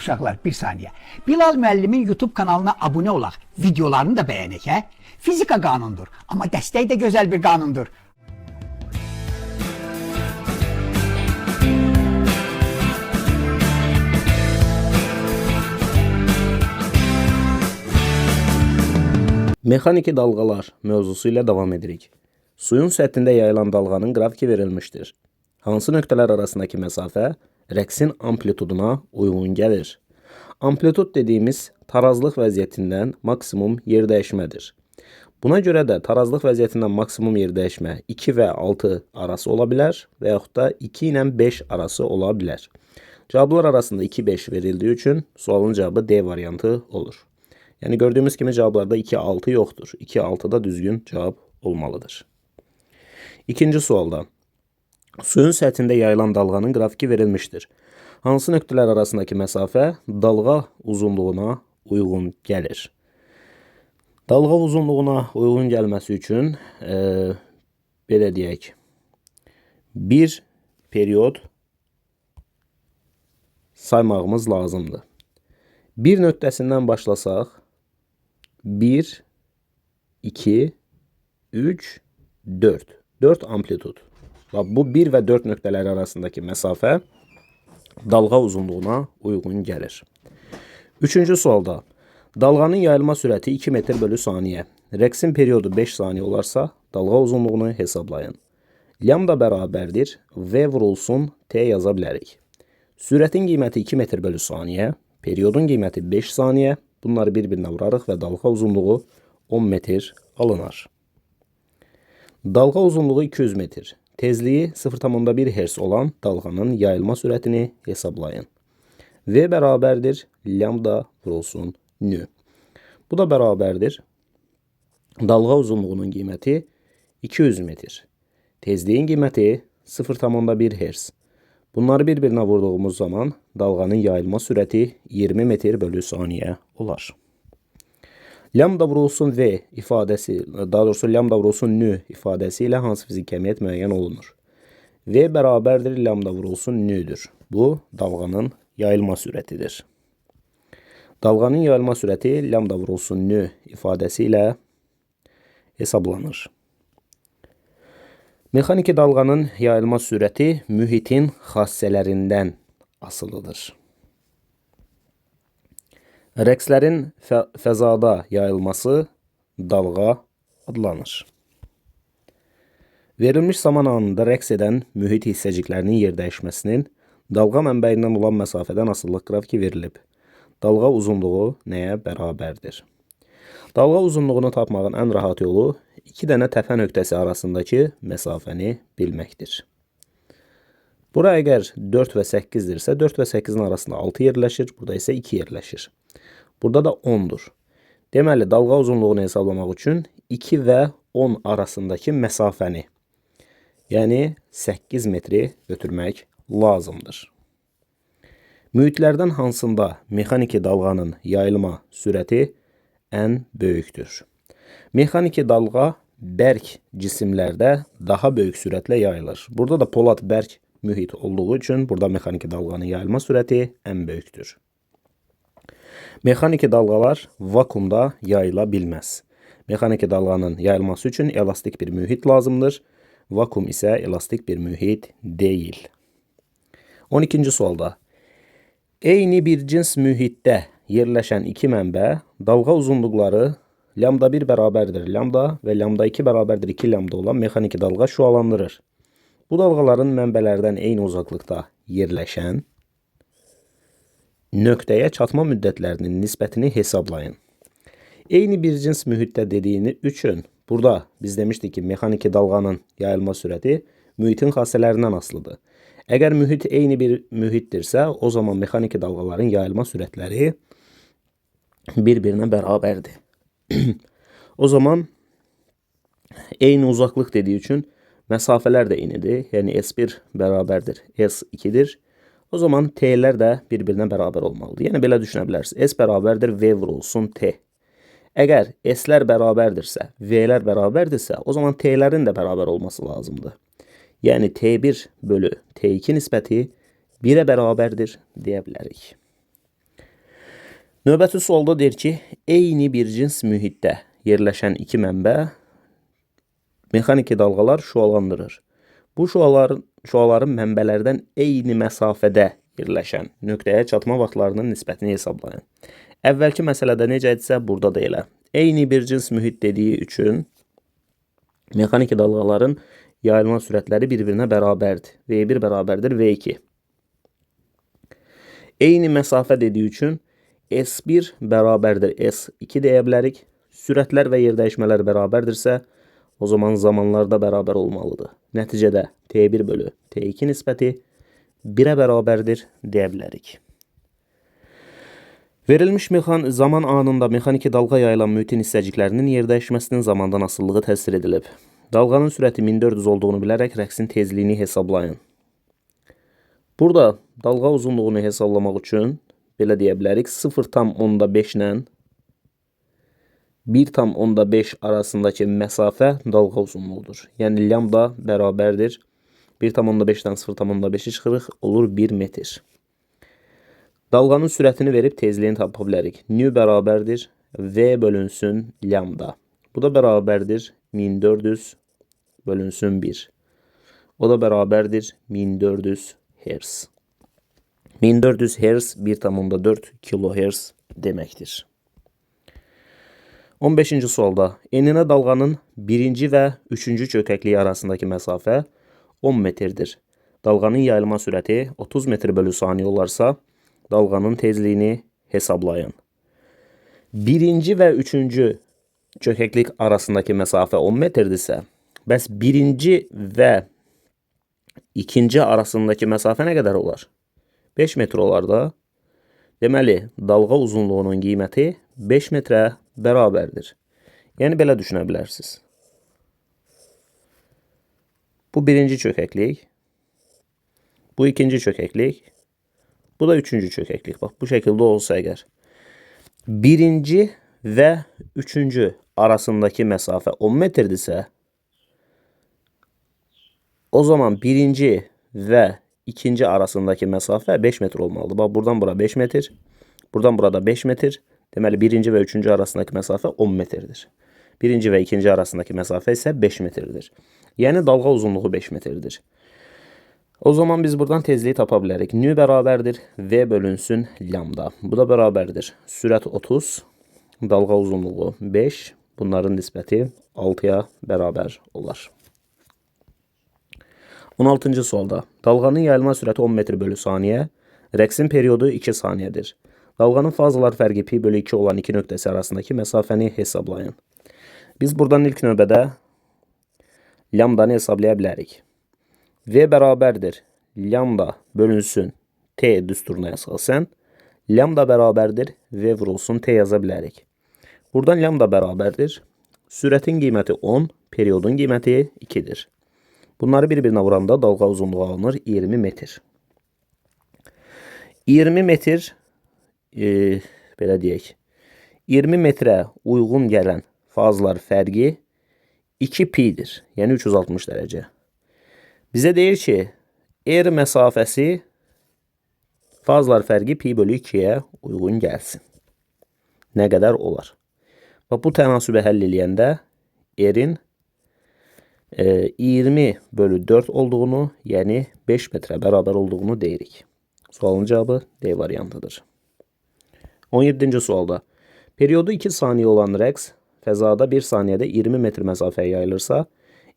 Uşaqlar bir saniye. Bilal müəllimin YouTube kanalına abone olaq. Videolarını da bəyənək, hə? Fizika qanundur. Amma dəstək də gözəl bir qanundur. Mexaniki dalğalar mövzusu ilə davam edirik. Suyun səthində yayılan dalğanın qrafiki verilmişdir. Hansı nöqtələr arasındakı məsafə rəqsin amplituduna uyğun gəlir? Amplitud dediyimiz tarazlıq vəziyyətindən maksimum yerdəyişmədir. Buna görə də tarazlıq vəziyyətindən maksimum yerdəyişmə 2 və 6 arası ola bilər və yaxud da 2 ilə 5 arası ola bilər. Cavablar arasında 2-5 verildiyi üçün sualın cavabı D variantı olur. Yəni gördüyümüz kimi cavablarda 2-6 yoxdur. 2-6 da düzgün cavab olmalıdır. İkinci sualda suyun səthində yayılan dalğanın qrafiki verilmişdir. Hansı nöqtələr arasındakı məsafə dalğa uzunluğuna uyğun gəlir? Dalğa uzunluğuna uyğun gəlməsi üçün belə deyək, bir periyod saymağımız lazımdır. Bir nöqtəsindən başlasaq 1, 2, 3, 4. 4 amplitud. Bu 1 və 4 nöqtələri arasındakı məsafə dalğa uzunluğuna uyğun gəlir. Üçüncü sualda dalğanın yayılma sürəti 2 metr bölü saniyə. Rəqsin periyodu 5 saniyə olarsa dalğa uzunluğunu hesablayın. Lambda bərabərdir V vurulsun T yaza bilərik. Sürətin qiyməti 2 metr bölü saniyə, periyodun qiyməti 5 saniyə. Bunları bir-birinə vurarıq və dalğa uzunluğu 10 metr alınır. Dalğa uzunluğu 200 metr. Tezliyi 0,1 Hz olan dalğanın yayılma sürətini hesablayın. V bərabərdir lambda vurulsun nü. Bu da bərabərdir dalğa uzunluğunun qiyməti 200 metr. Tezliyin qiyməti 0,1 Hz. Bunları bir-birinə vurduğumuz zaman dalğanın yayılma sürəti 20 metr bölü saniyə olar. Lambda vurulsun V ifadəsi, daha doğrusu lambda vurulsun nü ifadəsi ilə hansı fizik kəmiyyət müəyyən olunur? V bərabərdir lambda vurulsun nüdür. Bu dalğanın yayılma sürətidir. Dalğanın yayılma sürəti lambda vurulsun nü ifadəsi ilə hesablanır. Mexaniki dalğanın yayılma sürəti mühitin xassələrindən asılıdır. Rəqslərin fəzada yayılması dalğa adlanır. Verilmiş zaman anında rəqs edən mühit hissəciklərinin yerdəyişməsinin dalğa mənbəyindən olan məsafədən asılılıq qrafiki verilib. Dalğa uzunluğu nəyə bərabərdir? Dalğa uzunluğunu tapmağın ən rahat yolu 2 dənə təpə nöqtəsi arasındakı məsafəni bilməkdir. Bura əgər 4 və 8-dirsə, 4 və 8-in arasında 6 yerləşir, burada isə 2 yerləşir. Burada da 10-dur. Deməli, dalğa uzunluğunu hesablamaq üçün 2 və 10 arasındakı məsafəni, yəni 8 metri götürmək lazımdır. Mühitlərdən hansında mexaniki dalğanın yayılma sürəti ən böyükdür? Mexaniki dalğa bərk cisimlərdə daha böyük sürətlə yayılır. Burada da polad bərk mühit olduğu üçün burada mexaniki dalğanın yayılma sürəti ən böyükdür. Mexaniki dalğalar vakuumda yayıla bilməz. Mexaniki dalğanın yayılması üçün elastik bir mühit lazımdır. Vakuum isə elastik bir mühit deyil. 12-ci sualda eyni bir cins mühitdə yerləşən iki mənbə dalğa uzunluqları lambda 1 bərabərdir lambda və lambda 2 bərabərdir 2 lambda olan mexaniki dalğa şüalandırır. Bu dalğaların mənbələrdən eyni uzaqlıqda yerləşən nöqtəyə çatma müddətlərinin nisbətini hesablayın. Eyni bir cins mühitdə dediyini üçün burada biz demişdik ki, mexaniki dalğanın yayılma sürəti mühitin xassələrindən asılıdır. Əgər mühit eyni bir mühitdirsə, o zaman mexaniki dalğaların yayılma sürətləri bir-birinə bərabərdir. O zaman eyni uzaqlıq dediyi üçün məsafələr də eynidir. Yəni S1 bərabərdir S2-dir. O zaman T'lər də bir-birinə bərabər olmalıdır. Yəni belə düşünə bilərsiniz. S bərabərdir V vurulsun T. Əgər S'lər bərabərdirsə, V'lər bərabərdirsə, o zaman T'lərin də bərabər olması lazımdır. Yəni T1 bölü T2 nisbəti 1-ə bərabərdir deyə bilərik. Növbəti sualda deyir ki, eyni bir cins mühitdə yerləşən iki mənbə mexaniki dalğalar şüalandırır. Bu şüaların mənbələrdən eyni məsafədə yerləşən nöqtəyə çatma vaxtlarının nisbətini hesablayın. Əvvəlki məsələdə necədirsə, burada da elə. Eyni bir cins mühit dediyi üçün mexaniki dalğaların yayılma sürətləri bir-birinə bərabərdir. V1 bərabərdir V2. Eyni məsafə dediyi üçün S1 bərabərdir S2 deyə bilərik. Sürətlər və yerdəyişmələr bərabərdirsə, o zaman zamanlar da bərabər olmalıdır. Nəticədə T1 bölü T2 nisbəti 1-ə bərabərdir deyə bilərik. Verilmiş zaman anında mexaniki dalğa yayılan mühitin hissəciklərinin yerdəyişməsinin zamandan asılılığı təsvir edilib. Dalğanın sürəti 1400 olduğunu bilərək rəqsin tezliyini hesablayın. Burada dalğa uzunluğunu hesablamaq üçün belə deyə bilərik, 0,5 ilə 1,5 arasındakı məsafə dalğa uzunluğudur. Yəni lambda bərabərdir 1,5-dən 0,5-i çıxırıq, olur 1 metr. Dalğanın sürətini verib tezliyini tapa bilərik. Nü bərabərdir V bölünsün lambda. Bu da bərabərdir 1400 bölünsün 1. O da bərabərdir 1400 Hz. 1400 Hz 1,4 kHz deməkdir. 15-ci sualda enine dalğanın birinci və üçüncü çökəkliyi arasındakı məsafə 10 metrdir. Dalğanın yayılma sürəti 30 metr bölü saniyə olarsa, dalğanın tezliyini hesablayın. Birinci və üçüncü çökəklik arasındakı məsafə 10 metrdirsə, bəs birinci və ikinci arasındakı məsafə nə qədər olar? 5 metr olar da. Deməli, dalğa uzunluğunun qiyməti 5 metrə bərabərdir. Yəni, belə düşünə bilərsiniz. Bu birinci çökəklik, bu ikinci çökəklik, bu da üçüncü çökəklik. Bax, bu şəkildə olsa əgər. Birinci və üçüncü arasındakı məsafə 10 metrdirsə, o zaman birinci və ikinci arasındakı məsafə 5 metr olmalıdır. Bax, buradan bura 5 metr, buradan burada 5 metr. Deməli, birinci və üçüncü arasındakı məsafə 10 metrdir. Birinci və ikinci arasındakı məsafə isə 5 metrdir. Yəni, dalğa uzunluğu 5 metrdir. O zaman biz buradan tezliyi tapa bilərik. Nü bərabərdir V bölünsün lambda. Bu da bərabərdir. Sürət 30, dalğa uzunluğu 5. Bunların nisbəti 6-ya bərabər olar. 16-cı sualda dalğanın yayılma sürəti 10 metr bölü saniyə, rəqsin periodu 2 saniyədir. Dalğanın fazalar fərqi pi bölü 2 olan iki nöqtəsi arasındakı məsafəni hesablayın. Biz buradan ilk növbədə lambdanı hesablaya bilərik. V bərabərdir lambda bölünsün T düsturuna əsasən, lambda bərabərdir V vurulsun T yaza bilərik. Buradan lambda bərabərdir. Sürətin qiyməti 10, periodun qiyməti 2-dir. Bunları bir-birinə vuranda dalğa uzunluğu alınır 20 metr. 20 metr, belə deyək, 20 metrə uyğun gələn fazlar fərqi 2 pi'dir. Yəni 360 dərəcə. Bizə deyir ki, R məsafəsi fazlar fərqi pi bölü 2'yə uyğun gəlsin. Nə qədər olar? Və bu tənasübü həll eləyəndə R'in 20 bölü 4 olduğunu, yəni 5 metrə bərabər olduğunu deyirik. Sualın cavabı D variantıdır. 17-ci sualda periodu 2 saniyə olan rəqs fəzada 1 saniyədə 20 metr məsafəyə yayılırsa,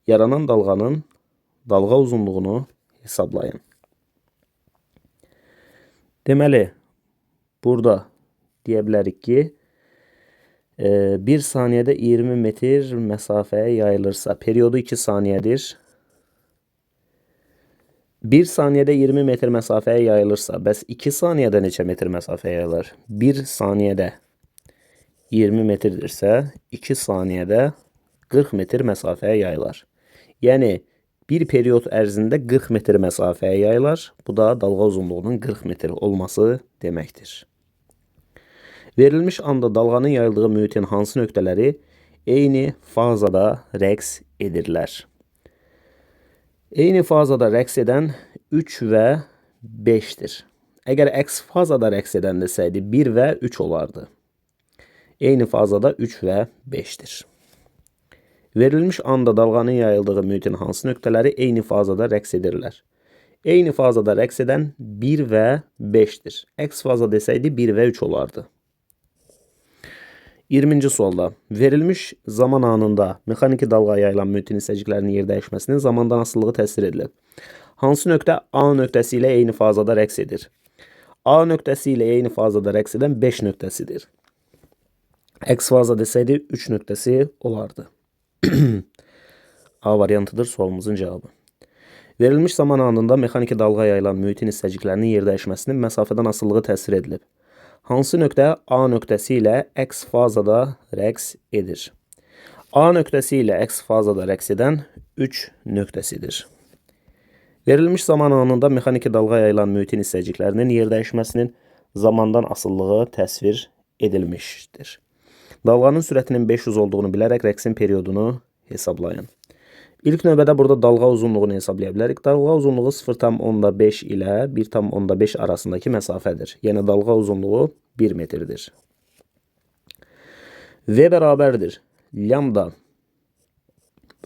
yaranan dalğanın dalğa uzunluğunu hesablayın. Deməli, burada deyə bilərik ki, 1 saniyədə 20 metr məsafəyə yayılırsa, periodu 2 saniyədir. 1 saniyədə 20 metr məsafəyə yayılırsa, bəs 2 saniyədə neçə metr məsafəyə yayılır? 1 saniyədə 20 metrdirsə, 2 saniyədə 40 metr məsafəyə yayılar. Yəni, bir period ərzində 40 metr məsafəyə yayılar. Bu da dalğa uzunluğunun 40 metr olması deməkdir. Verilmiş anda dalğanın yayıldığı mühitin hansı nöqtələri eyni fazada rəqs edirlər? Eyni fazada rəqs edən 3 və 5'dir. Əgər əks fazada rəqs edən desəydi 1 və 3 olardı. Eyni fazada 3 və 5'dir. Verilmiş anda dalğanın yayıldığı mühitin hansı nöqtələri eyni fazada rəqs edirlər? Eyni fazada rəqs edən 1 və 5'dir. Əks faza desəydi 1 və 3 olardı. 20-ci sualda verilmiş zaman anında mexaniki dalğa yayılan mühitin hissəciklərinin yer dəyişməsinin zamandan asılılığı təsvir edilir. Hansı nöqtə A nöqtəsi ilə eyni fazada rəqs edir? A nöqtəsi ilə eyni fazada rəqs edən 5 nöqtəsidir. Əks faza desəydi 3 nöqtəsi olardı. A variantıdır sualımızın cevabı. Verilmiş zaman anında mexaniki dalğa yayılan mühitin hissəciklərinin yer dəyişməsinin məsafədən asılılığı təsvir edilib. Hansı nöqtə A nöqtəsi ilə əks fazada rəqs edir? A nöqtəsi ilə əks fazada rəqs edən 3 nöqtəsidir. Verilmiş zaman anında mexaniki dalğa yayılan mühitin hissəciklərinin yer dəyişməsinin zamandan asılılığı təsvir edilmişdir. Dalğanın sürətinin 500 olduğunu bilərək rəqsin periodunu hesablayın. İlk növbədə burada dalğa uzunluğunu hesablaya bilərik. Dalğa uzunluğu 0,5 ilə 1,5 arasındakı məsafədir. Yəni dalğa uzunluğu 1 metrdir. V bərabərdir. Lambda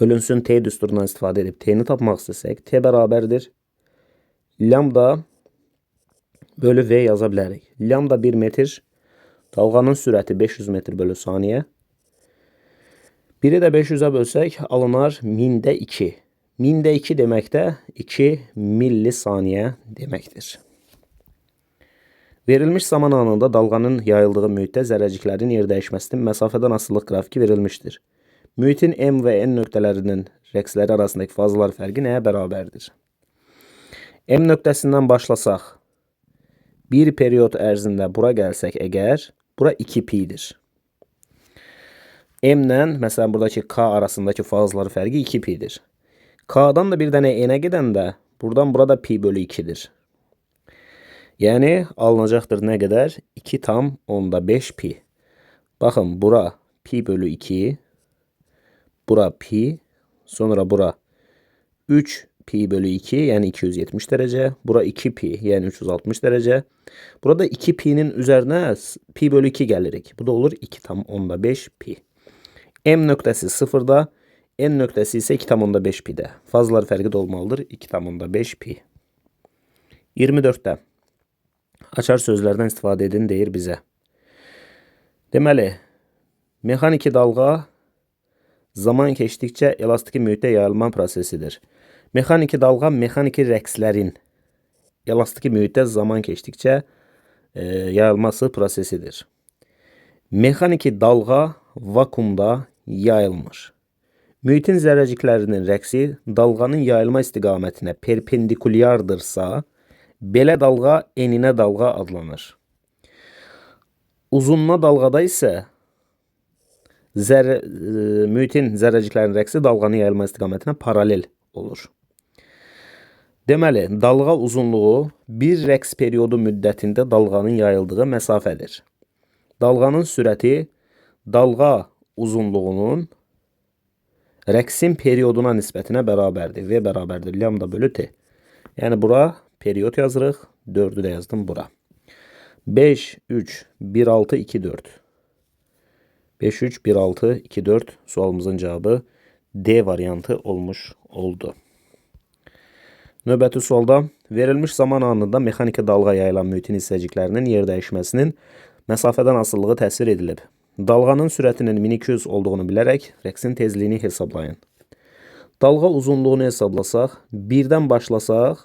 bölünsün T düsturundan istifadə edib T'ni tapmaq istəsək, T bərabərdir. Lambda bölü V yaza bilərik. Lambda 1 metr, dalğanın sürəti 500 metr bölü saniyə. 1'i də 500'ə bölsək alınar 1000'də 2. 1000'də 2 deməkdə 2 millisaniyə deməkdir. Verilmiş zaman anında dalğanın yayıldığı mühitdə zərrəciklərin yer dəyişməsinin məsafədən asılılıq qrafiki verilmişdir. Mühitin M və N nöqtələrinin rəqsləri arasındakı fazalar fərqi nəyə bərabərdir? M nöqtəsindən başlasaq, bir periyod ərzində bura gəlsək əgər, bura 2pi'dir. M'dən, məsələn, buradakı K arasındakı fazalar fərqi 2pi'dir. K'dan da bir dənə N'ə gedəndə, buradan burada pi bölü 2'dir. Yəni, alınacaqdır nə qədər? 2,5 pi. Baxın, bura pi bölü 2, bura pi, sonra bura 3 pi bölü 2, yəni 270 dərəcə, bura 2 pi, yəni 360 dərəcə. Burada 2 pi'nin üzərinə pi bölü 2 gəlirik. Bu da olur 2,5 pi. M nöqtəsi 0'da, N nöqtəsi isə 2,5 pi'də. Fazalar fərqi də olmalıdır 2,5 pi. 24'də açar sözlərdən istifadə edin deyir bizə. Deməli, mexaniki dalğa zaman keçdikcə elastiki mühitdə yayılma prosesidir. Mexaniki dalğa mexaniki rəqslərin elastiki mühitdə zaman keçdikcə yayılması prosesidir. Mexaniki dalğa vakumda yayılmır. Mühitin zərrəciklərinin rəqsi dalğanın yayılma istiqamətinə perpendikulyardırsa, belə dalğa eninə dalğa adlanır. Uzunluğa dalğada isə mühitin zərrəciklərinin rəqsi dalğanın yayılma istiqamətinə paralel olur. Deməli, dalğa uzunluğu bir rəqs periodu müddətində dalğanın yayıldığı məsafədir. Dalğanın sürəti dalğa uzunluğunun rəqsin perioduna nisbətinə bərabərdir. V bərabərdir lambda bölü T. Yəni bura period yazırıq. 4'ü də yazdım bura. 5, 3, 1, 6, 2, 4. 5, 3, 1, 6, 2, 4 sualımızın cevabı D variantı olmuş oldu. Növbəti sualda verilmiş zaman anında mexaniki dalğa yayılan mühitin hissəciklərinin yer dəyişməsinin məsafədən asılılığı təsvir edilib. Dalğanın sürətinin 1200 olduğunu bilərək rəqsin tezliyini hesablayın. Dalğa uzunluğunu hesablasaq, 1'dən başlasaq,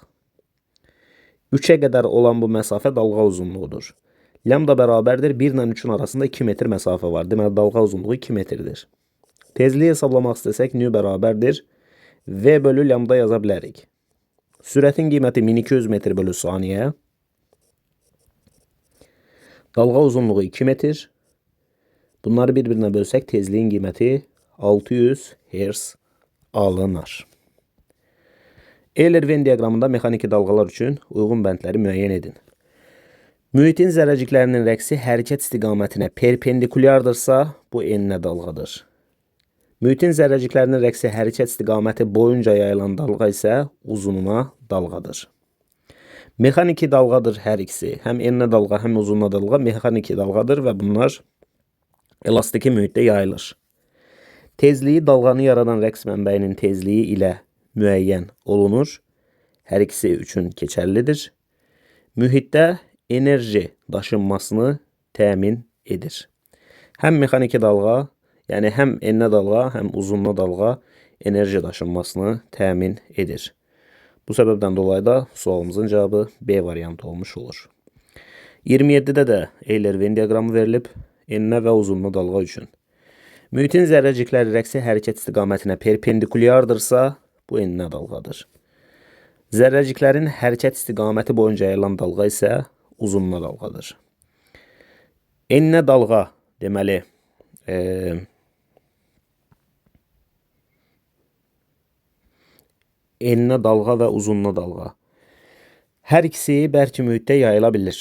3'ə qədər olan bu məsafə dalğa uzunluğudur. Lambda bərabərdir 1 ilə 3'ün arasında 2 metr məsafə var. Deməli, dalğa uzunluğu 2 metrdir. Tezliyi hesablamaq istəsək, nü bərabərdir V bölü lambda yaza bilərik. Sürətin qiyməti 1200 metr bölü saniyə. Dalğa uzunluğu 2 metr. Bunları bir-birinə bölsək tezliyin qiyməti 600 Hz alınır. Euler-Venn diaqramında mexaniki dalğalar üçün uyğun bəndləri müəyyən edin. Mühitin zərrəciklərinin rəqsi hərəkət istiqamətinə perpendikulyardırsa, bu enlə dalğadır. Mühitin zərrəciklərinin rəqsi hərəkət istiqaməti boyunca yayılan dalğa isə uzununa dalğadır. Mexaniki dalğadır hər ikisi. Həm enli dalğa, həm uzunlu dalğa mexaniki dalğadır və bunlar elastiki mühitdə yayılır. Tezliyi dalğanı yaradan rəqs mənbəyinin tezliyi ilə müəyyən olunur. Hər ikisi üçün keçərlidir. Mühitdə enerji daşınmasını təmin edir. Həm mexaniki dalğa, yəni həm enli dalğa, həm uzunlu dalğa enerji daşınmasını təmin edir. Bu səbəbdən dolayı da sualımızın cavabı B variantı olmuş olur. 27-də də Euler-Venn diaqramı verilib enli və uzunlu dalğa üçün. Mühitin zərrəcikləri rəqsi hərəkət istiqamətinə perpendikulyardırsa, bu enli dalğadır. Zərrəciklərin hərəkət istiqaməti boyunca yayılan dalğa isə uzunlu dalğadır. Enli dalğa deməli enli dalğa və uzunlu dalğa. Hər ikisi bərk mühitdə yayıla bilir.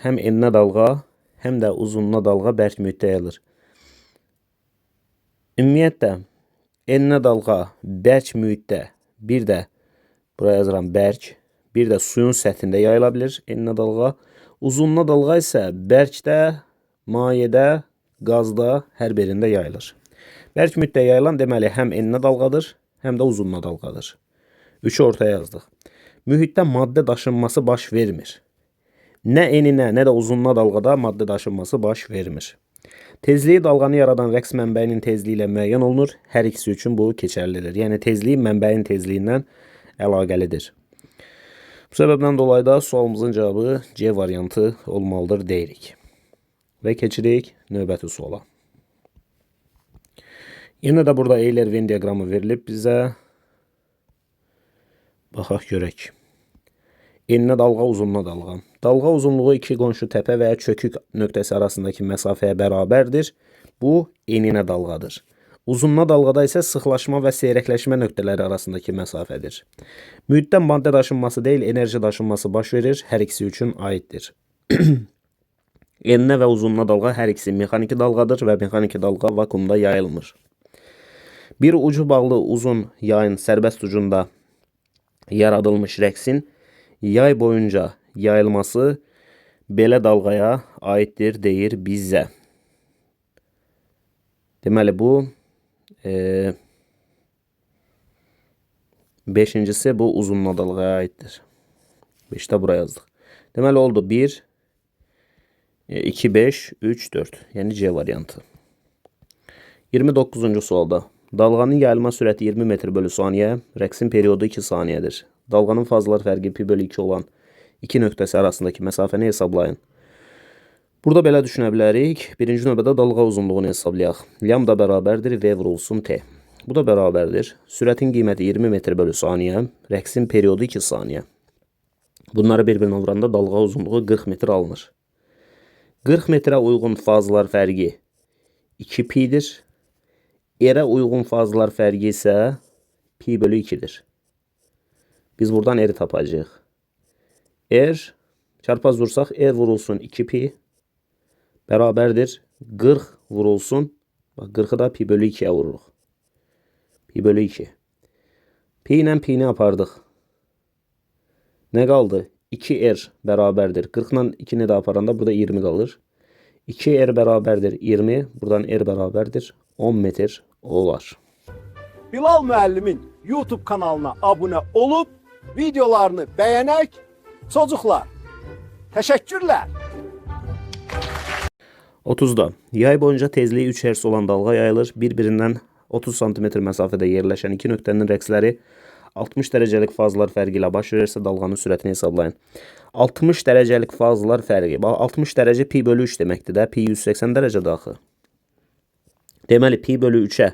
Həm enli dalğa, həm də uzunlu dalğa bərk mühitdə yayılır. Ümumiyyətlə, enli dalğa bərk mühitdə, bir də buraya yazıram bərk, bir də suyun səthində yayıla bilir enli dalğa. Uzunlu dalğa isə bərkdə, mayedə, qazda hər birində yayılır. Bərk mühitdə yayılan deməli həm enli dalğadır, həm də uzunlu dalğadır. Üçü ortaya yazdıq. Mühitdə maddə daşınması baş vermir. Nə eninə, nə də uzunlu dalğada maddə daşınması baş vermir. Tezliyi dalğanı yaradan rəqs mənbəyinin tezliyi ilə müəyyən olunur. Hər ikisi üçün bu keçərlidir. Yəni tezliyi mənbəyin tezliyindən əlaqəlidir. Bu səbəbdən dolayı da sualımızın cavabı C variantı olmalıdır deyirik. Və keçirik növbəti suala. Yenə də burada Euler-Venn diaqramı verilib bizə. Baxaq görək. Enli dalğa, uzunlu dalğa. Dalğa uzunluğu iki qonşu təpə və ya çökük nöqtəsi arasındakı məsafəyə bərabərdir. Bu eninə dalğadır. Uzunlu dalğada isə sıxlaşma və seyrəkləşmə nöqtələri arasındakı məsafədir. Mühitdə maddə daşınması deyil, enerji daşınması baş verir. Hər ikisi üçün aiddir. Enli və uzunlu dalğa hər ikisi mexaniki dalğadır və mexaniki dalğa vakuumda yayılmır. Bir ucu bağlı uzun yayın sərbəst ucunda yaradılmış rəqsin yay boyunca yayılması belə dalğaya aiddir deyir bizə. Deməli bu beşincisi bu uzunlu dalğaya aiddir. 5-də buraya yazdıq. Deməli oldu 1, 2, 5, 3, 4. Yəni C variantı. 29-cu sualda. Dalğanın yayılma sürəti 20 metr bölü saniyə, rəqsin periodu 2 saniyədir. Dalğanın fazlar fərqi pi bölü 2 olan iki nöqtəsi arasındakı məsafəni hesablayın. Burada belə düşünə bilərik. Birinci növbədə dalğa uzunluğunu hesablayaq. Lambda bərabərdir V vurulsun T. Bu da bərabərdir. Sürətin qiyməti 20 metr bölü saniyə, rəqsin periodu 2 saniyə. Bunları bir-birinə vuranda dalğa uzunluğu 40 metr alınır. 40 metrə uyğun fazlar fərqi 2 pi'dir. Erə uyğun fazlar fərqi isə pi bölü 2'dir. Biz buradan eri tapacağıq. Er, çarpaz vursaq, er vurulsun 2 pi bərabərdir. 40 vurulsun, bax 40'ı da pi bölü 2'ye vururuq. Pi bölü 2. Pi ilə pi'ni apardıq. Nə qaldı? 2r bərabərdir. 40 ilə 2'ni də aparanda burada 20 qalır. 2r bərabərdir 20. Buradan r bərabərdir 10 metr olar. Bilal müəllimin YouTube kanalına abunə olub, videolarını bəyənək, çocuklar. Təşəkkürlər. 30'da yay boyunca tezliyi 3 Hz olan dalğa yayılır. Bir-birindən 30 cm məsafədə yerləşən iki nöqtənin rəqsləri 60 dərəcəlik fazlar fərqi ilə baş verirsə dalğanın sürətini hesablayın. 60 dərəcəlik fazlar fərqi. 60 dərəcə pi bölü 3 deməkdir də. Pi 180 dərəcədir axı. Deməli pi bölü 3'ə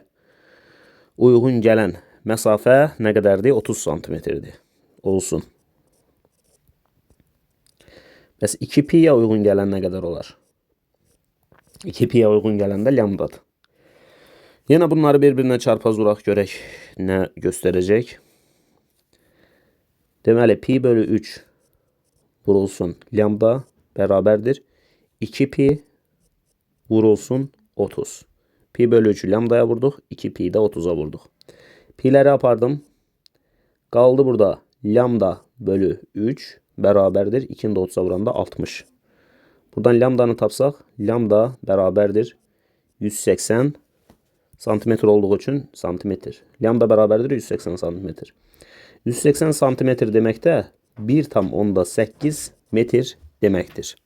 uyğun gələn məsafə nə qədərdir? 30 cm-dir. Olsun. Bəs 2 pi'yə uyğun gələn nə qədər olar? 2 pi'yə uyğun gələn də lambdadır. Yenə bunları bir-birinə çarpaz vuraq görək nə göstərəcək. Deməli pi bölü 3 vurulsun lambda bərabərdir 2 pi vurulsun 30. Pi bölü 3'ü lambdaya vurduq, 2 pi də 30'a vurduq. Pi'ləri apardım. Qaldı burada lambda bölü 3 bərabərdir 2-nin də 30-a vuranda 60. Buradan lambdanı tapsaq, lambda bərabərdir 180 santimetr olduğu üçün santimetr. Lambda bərabərdir 180 santimetr. 180 santimetr deməkdə 1,8 metr deməkdir.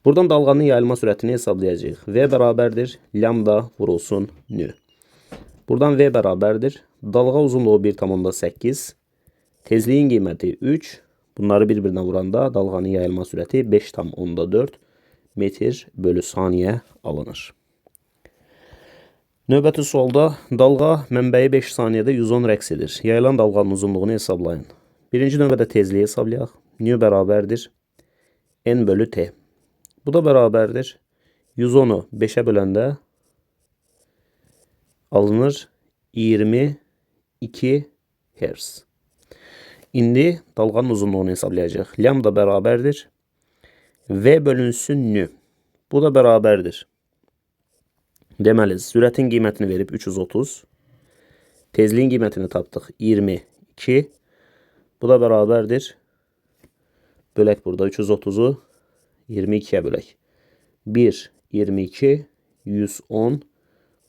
Buradan dalğanın yayılma sürətini hesablayacağıq. V bərabərdir lambda vurulsun nü. Buradan V bərabərdir. Dalğa uzunluğu 1,8. Tezliyin qiyməti 3. Bunları bir-birinə vuranda dalğanın yayılma sürəti 5,4 metr bölü saniyə alınır. Növbəti sualda dalğa mənbəyi 5 saniyədə 110 rəqs edir. Yayılan dalğanın uzunluğunu hesablayın. Birinci növbədə tezliyi hesablayaq. Nü bərabərdir n bölü t. Bu da bərabərdir 110'u 5'e böləndə alınır 22 Hz. İndi dalğanın uzunluğunu hesablayacaq. Lambda bərabərdir V bölünsün nü. Bu da bərabərdir. Deməli, sürətin qiymətini verib 330. Tezliyin qiymətini tapdıq 22. Bu da bərabərdir. Bölək burada 330'u 22'ye bölək. 1, 22, 110.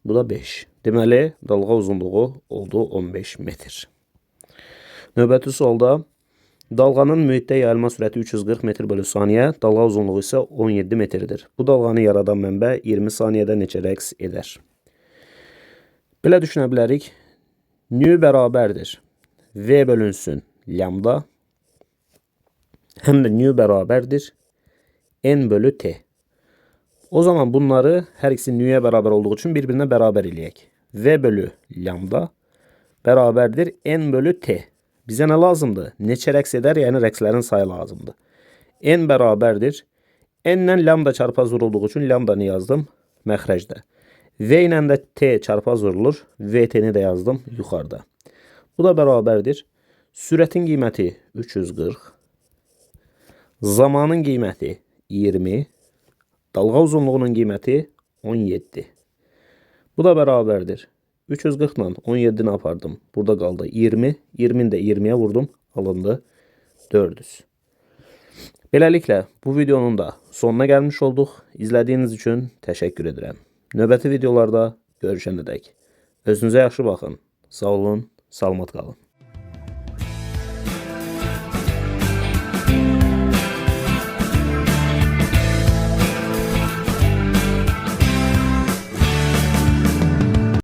Bu da 5. Deməli, dalğa uzunluğu oldu 15 metr. Növbəti sualda dalğanın mühitdə yayılma sürəti 340 metr bölü saniyə, dalğa uzunluğu isə 17 metrdir. Bu dalğanı yaradan mənbə 20 saniyədə neçə rəqs edər? Belə düşünə bilərik. Nü bərabərdir V bölünsün lambda, həm də nü bərabərdir n bölü t. O zaman bunları hər ikisi nüyə bərabər olduğu üçün bir-birinə bərabər eləyək. V bölü lambda bərabərdir n bölü t. Bizə nə lazımdır? Neçə rəqs edər? Yəni rəqslərin sayı lazımdır. N bərabərdir. N ilə lambda çarpaz vurulduğu üçün lambdanı yazdım məxrəcdə. V ilə də t çarpaz vurulur. VT-ni də yazdım yuxarıda. Bu da bərabərdir. Sürətin qiyməti 340. Zamanın qiyməti 20. Dalğa uzunluğunun qiyməti 17. Bu da bərabərdir. 340 ilə 17'ni apardım. Burada qaldı 20. 20'ni də 20'ye vurdum. Alındı 400. Beləliklə bu videonun da sonuna gəlmiş olduq. İzlədiyiniz üçün təşəkkür edirəm. Növbəti videolarda görüşənədək. Özünüzə yaxşı baxın. Sağ olun, salamat qalın.